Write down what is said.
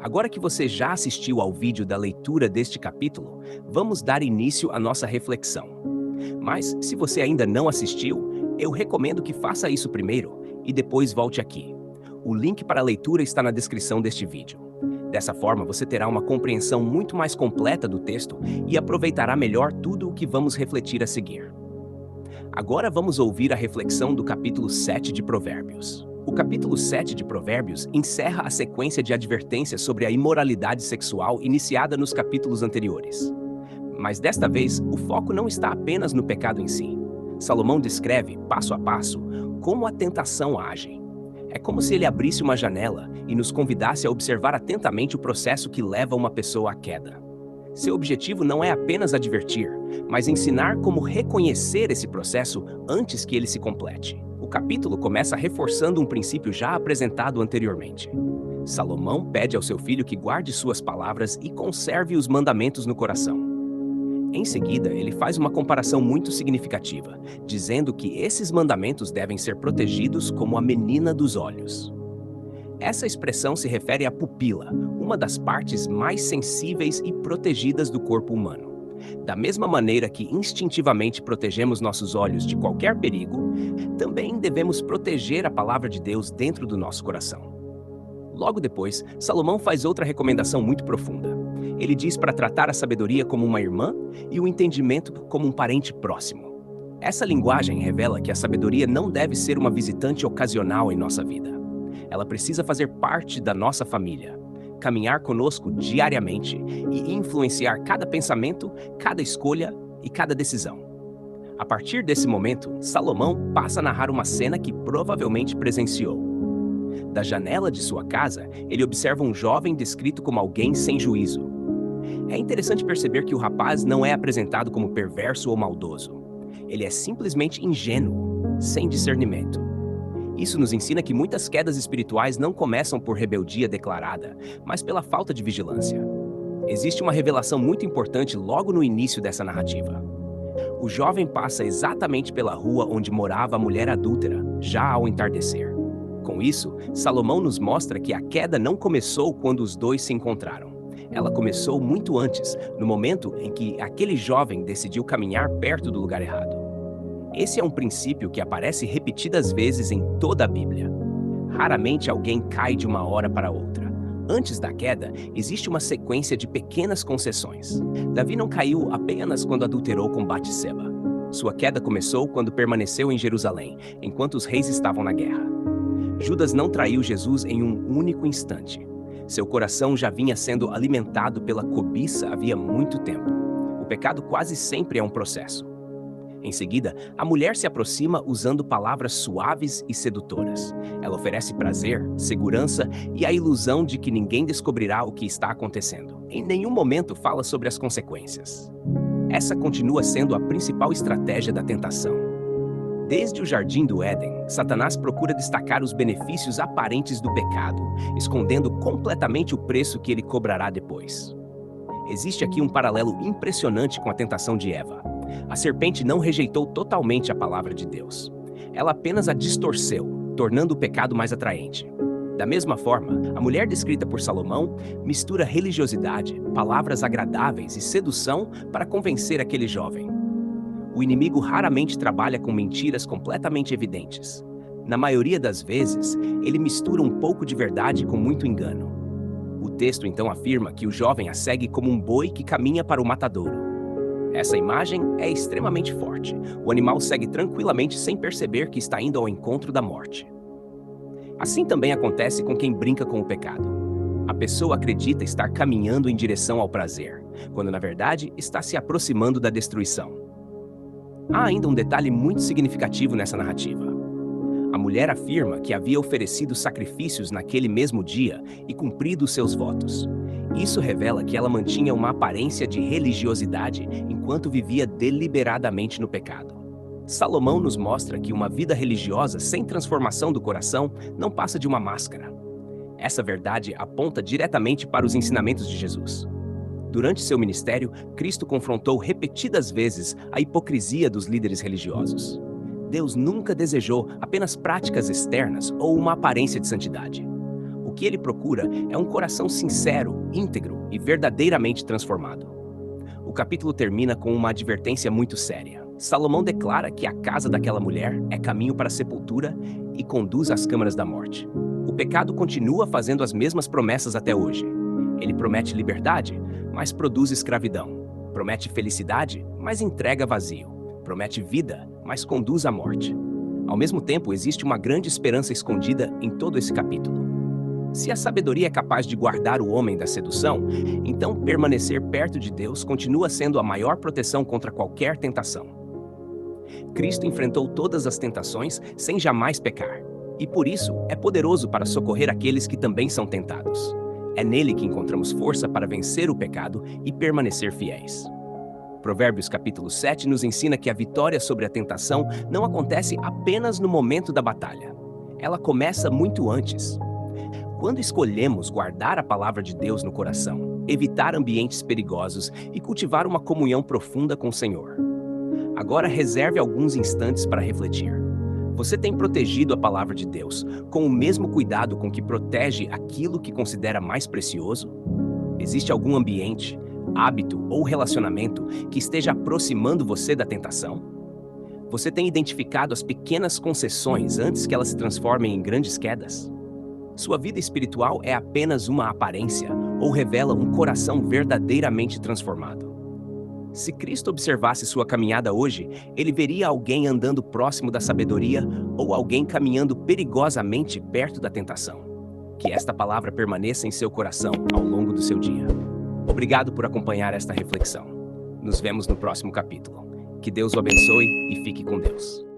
Agora que você já assistiu ao vídeo da leitura deste capítulo, vamos dar início à nossa reflexão. Mas, se você ainda não assistiu, eu recomendo que faça isso primeiro e depois volte aqui. O link para a leitura está na descrição deste vídeo. Dessa forma, você terá uma compreensão muito mais completa do texto e aproveitará melhor tudo o que vamos refletir a seguir. Agora vamos ouvir a reflexão do capítulo 7 de Provérbios. O capítulo 7 de Provérbios encerra a sequência de advertências sobre a imoralidade sexual iniciada nos capítulos anteriores. Mas desta vez, o foco não está apenas no pecado em si. Salomão descreve, passo a passo, como a tentação age. É como se ele abrisse uma janela e nos convidasse a observar atentamente o processo que leva uma pessoa à queda. Seu objetivo não é apenas advertir, mas ensinar como reconhecer esse processo antes que ele se complete. O capítulo começa reforçando um princípio já apresentado anteriormente. Salomão pede ao seu filho que guarde suas palavras e conserve os mandamentos no coração. Em seguida, ele faz uma comparação muito significativa, dizendo que esses mandamentos devem ser protegidos como a menina dos olhos. Essa expressão se refere à pupila, uma das partes mais sensíveis e protegidas do corpo humano. Da mesma maneira que instintivamente protegemos nossos olhos de qualquer perigo, também devemos proteger a palavra de Deus dentro do nosso coração. Logo depois, Salomão faz outra recomendação muito profunda. Ele diz para tratar a sabedoria como uma irmã e o entendimento como um parente próximo. Essa linguagem revela que a sabedoria não deve ser uma visitante ocasional em nossa vida. Ela precisa fazer parte da nossa família, caminhar conosco diariamente e influenciar cada pensamento, cada escolha e cada decisão. A partir desse momento, Salomão passa a narrar uma cena que provavelmente presenciou. Da janela de sua casa, ele observa um jovem descrito como alguém sem juízo. É interessante perceber que o rapaz não é apresentado como perverso ou maldoso. Ele é simplesmente ingênuo, sem discernimento. Isso nos ensina que muitas quedas espirituais não começam por rebeldia declarada, mas pela falta de vigilância. Existe uma revelação muito importante logo no início dessa narrativa. O jovem passa exatamente pela rua onde morava a mulher adúltera, já ao entardecer. Com isso, Salomão nos mostra que a queda não começou quando os dois se encontraram. Ela começou muito antes, no momento em que aquele jovem decidiu caminhar perto do lugar errado. Esse é um princípio que aparece repetidas vezes em toda a Bíblia. Raramente alguém cai de uma hora para outra. Antes da queda, existe uma sequência de pequenas concessões. Davi não caiu apenas quando adulterou com Batseba. Sua queda começou quando permaneceu em Jerusalém, enquanto os reis estavam na guerra. Judas não traiu Jesus em um único instante. Seu coração já vinha sendo alimentado pela cobiça havia muito tempo. O pecado quase sempre é um processo. Em seguida, a mulher se aproxima usando palavras suaves e sedutoras. Ela oferece prazer, segurança e a ilusão de que ninguém descobrirá o que está acontecendo. Em nenhum momento fala sobre as consequências. Essa continua sendo a principal estratégia da tentação. Desde o Jardim do Éden, Satanás procura destacar os benefícios aparentes do pecado, escondendo completamente o preço que ele cobrará depois. Existe aqui um paralelo impressionante com a tentação de Eva. A serpente não rejeitou totalmente a palavra de Deus. Ela apenas a distorceu, tornando o pecado mais atraente. Da mesma forma, a mulher descrita por Salomão mistura religiosidade, palavras agradáveis e sedução para convencer aquele jovem. O inimigo raramente trabalha com mentiras completamente evidentes. Na maioria das vezes, ele mistura um pouco de verdade com muito engano. O texto então afirma que o jovem a segue como um boi que caminha para o matadouro. Essa imagem é extremamente forte. O animal segue tranquilamente sem perceber que está indo ao encontro da morte. Assim também acontece com quem brinca com o pecado. A pessoa acredita estar caminhando em direção ao prazer, quando na verdade está se aproximando da destruição. Há ainda um detalhe muito significativo nessa narrativa. A mulher afirma que havia oferecido sacrifícios naquele mesmo dia e cumprido seus votos. Isso revela que ela mantinha uma aparência de religiosidade enquanto vivia deliberadamente no pecado. Salomão nos mostra que uma vida religiosa sem transformação do coração não passa de uma máscara. Essa verdade aponta diretamente para os ensinamentos de Jesus. Durante seu ministério, Cristo confrontou repetidas vezes a hipocrisia dos líderes religiosos. Deus nunca desejou apenas práticas externas ou uma aparência de santidade. O O que ele procura é um coração sincero, íntegro e verdadeiramente transformado. O capítulo termina com uma advertência muito séria. Salomão declara que a casa daquela mulher é caminho para a sepultura e conduz às câmaras da morte. O pecado continua fazendo as mesmas promessas até hoje. Ele promete liberdade, mas produz escravidão. Promete felicidade, mas entrega vazio. Promete vida, mas conduz à morte. Ao mesmo tempo, existe uma grande esperança escondida em todo esse capítulo. Se a sabedoria é capaz de guardar o homem da sedução, então permanecer perto de Deus continua sendo a maior proteção contra qualquer tentação. Cristo enfrentou todas as tentações sem jamais pecar, e por isso é poderoso para socorrer aqueles que também são tentados. É nele que encontramos força para vencer o pecado e permanecer fiéis. Provérbios capítulo 7 nos ensina que a vitória sobre a tentação não acontece apenas no momento da batalha. Ela começa muito antes. Quando escolhemos guardar a palavra de Deus no coração, evitar ambientes perigosos e cultivar uma comunhão profunda com o Senhor. Agora reserve alguns instantes para refletir. Você tem protegido a palavra de Deus com o mesmo cuidado com que protege aquilo que considera mais precioso? Existe algum ambiente, hábito ou relacionamento que esteja aproximando você da tentação? Você tem identificado as pequenas concessões antes que elas se transformem em grandes quedas? Sua vida espiritual é apenas uma aparência ou revela um coração verdadeiramente transformado? Se Cristo observasse sua caminhada hoje, ele veria alguém andando próximo da sabedoria ou alguém caminhando perigosamente perto da tentação. Que esta palavra permaneça em seu coração ao longo do seu dia. Obrigado por acompanhar esta reflexão. Nos vemos no próximo capítulo. Que Deus o abençoe e fique com Deus.